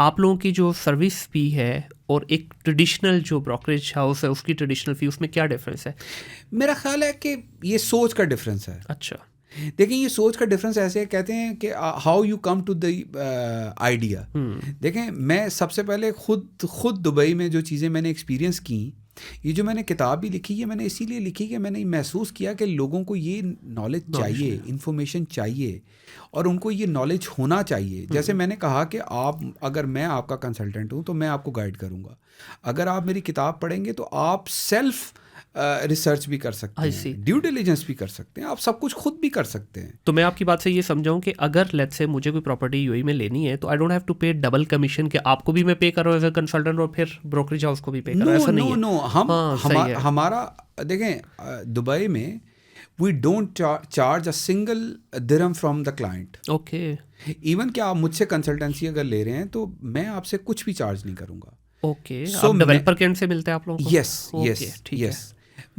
आप लोगों की जो सर्विस फी है और एक ट्रेडिशनल जो ब्रोकरेज हाउस है उसकी ट्रेडिशनल फी, उसमें क्या डिफरेंस है? मेरा ख्याल है कि ये सोच का डिफरेंस है। अच्छा। देखें, ये सोच का डिफरेंस ऐसे है, कहते हैं कि how you come to the idea. देखें, मैं सबसे पहले खुद दुबई में जो चीज़ें मैंने एक्सपीरियंस की, ये जो मैंने किताब भी लिखी, ये मैंने इसीलिए लिखी कि मैंने महसूस किया कि लोगों को ये नॉलेज चाहिए, इन्फॉर्मेशन चाहिए, और उनको ये नॉलेज होना चाहिए। जैसे मैंने कहा कि अगर मैं आपका कंसल्टेंट हूँ तो मैं आपको गाइड करूँगा। अगर आप मेरी किताब पढ़ेंगे तो आप सेल्फ रिसर्च भी कर सकते हैं, ड्यू डिलिजेंस भी कर सकते हैं, आप सब कुछ खुद भी कर सकते हैं। तो मैं आपकी बात से ये समझाऊं कि अगर लेट्स से मुझे कोई प्रॉपर्टी यूएई में लेनी है तो आई डोंट हैव टू पे डबल कमीशन, कि आपको भी मैं पे कर रहा हूँ एज अ कंसल्टेंट और फिर ब्रोकरेज हाउस को भी पे कर रहा हूँ, ऐसा नहीं है? नो, हमारा देखें, दुबई में we don't charge a single dirham from the client. Okay. Even कि आप मुझसे कंसल्टेंसी अगर ले रहे हैं तो मैं आपसे कुछ भी चार्ज नहीं करूँगा। ओके, आप डेवलपर के एंड से मिलते हैं आप लोगों को? यस, ठीक है।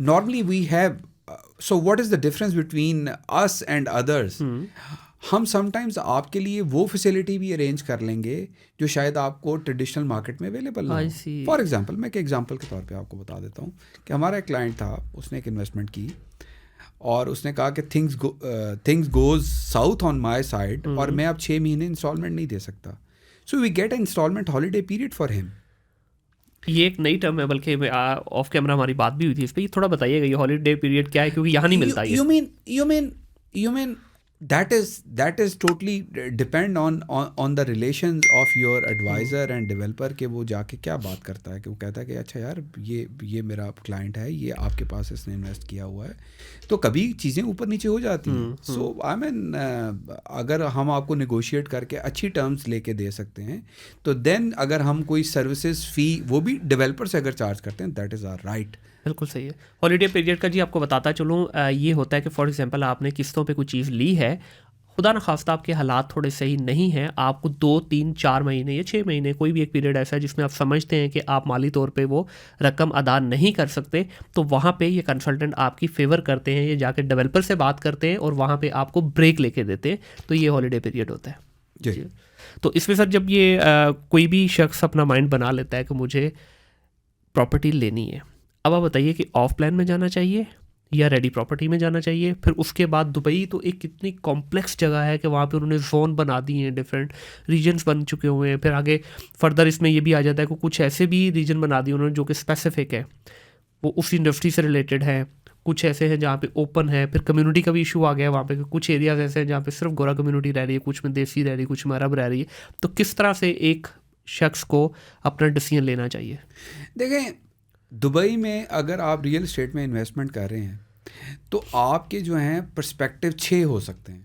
Normally we have, so what is the difference between us and others? हम समटाइम्स आपके लिए वो फैसिलिटी भी अरेंज कर लेंगे जो शायद आपको ट्रेडिशनल मार्केट में अवेलेबल ना हो। फॉर एग्जांपल, मैं एक एग्जांपल के तौर पे आपको बता देता हूँ कि हमारा एक क्लाइंट था, उसने एक इन्वेस्टमेंट की और उसने कहा कि things goes south on my side, और मैं अब 6 महीने इंस्टॉलमेंट नहीं दे सकता। So we get an instalment holiday period for him. ये एक नई टर्म है, बल्कि ऑफ कैमरा हमारी बात भी हुई थी इस पर। ये थोड़ा बताइएगा, ये हॉलीडे पीरियड क्या है, क्योंकि यहाँ नहीं मिलता ये। You mean that is totally depend on the relations of your advisor and developer, के वो जाके क्या बात करता है कि वो कहता है कि अच्छा यार, ये मेरा क्लाइंट है, ये आपके पास इसने इन्वेस्ट किया हुआ है, तो कभी चीज़ें ऊपर नीचे हो जाती हैं। सो आई मीन, अगर हम आपको नेगोशिएट करके अच्छी टर्म्स लेके दे सकते हैं तो देन अगर हम कोई सर्विसेज फ़ी वो भी डेवलपर से अगर चार्ज करते हैं, दैट इज़ आवर राइट। बिल्कुल सही है। हॉलीडे पीरियड का जी आपको बताता चलूँ, ये होता है कि फॉर एग्जांपल आपने किस्तों पे कोई चीज़ ली है, खुदा न खास्ता आपके हालात थोड़े सही नहीं हैं, आपको 2, 3, 4 महीने या 6 महीने, कोई भी एक पीरियड ऐसा है जिसमें आप समझते हैं कि आप माली तौर पे वो रकम अदा नहीं कर सकते, तो वहाँ पे ये कंसल्टेंट आपकी फेवर करते हैं, ये जाकर डेवलपर से बात करते हैं और वहाँ पे आपको ब्रेक लेके देते हैं। तो ये हॉलीडे पीरियड होता है जी। तो इसमें सर, जब ये कोई भी शख्स अपना माइंड बना लेता है कि मुझे प्रॉपर्टी लेनी है, अब आप बताइए कि ऑफ प्लान में जाना चाहिए या रेडी प्रॉपर्टी में जाना चाहिए? फिर उसके बाद दुबई तो एक कितनी कॉम्प्लेक्स जगह है कि वहाँ पे उन्होंने जोन बना दिए हैं, डिफरेंट रीजन्स बन चुके हुए हैं। फिर आगे फर्दर इसमें ये भी आ जाता है कि कुछ ऐसे भी रीजन बना दिए उन्होंने जो कि स्पेसिफिक है, वो उस इंडस्ट्री से रिलेटेड है। कुछ ऐसे हैं जहाँ पे ओपन है। फिर कम्युनिटी का भी इशू आ गया है वहाँ पे, कुछ एरियाज ऐसे हैं जहाँ पे सिर्फ गोरा कम्युनिटी रह रही है, कुछ में देसी रह रही है, कुछ में अरब रह रही है। तो किस तरह से एक शख्स को अपना डिसीजन लेना चाहिए? देखें, दुबई में अगर आप रियल एस्टेट में इन्वेस्टमेंट कर रहे हैं तो आपके जो हैं पर्सपेक्टिव 6 हो सकते हैं।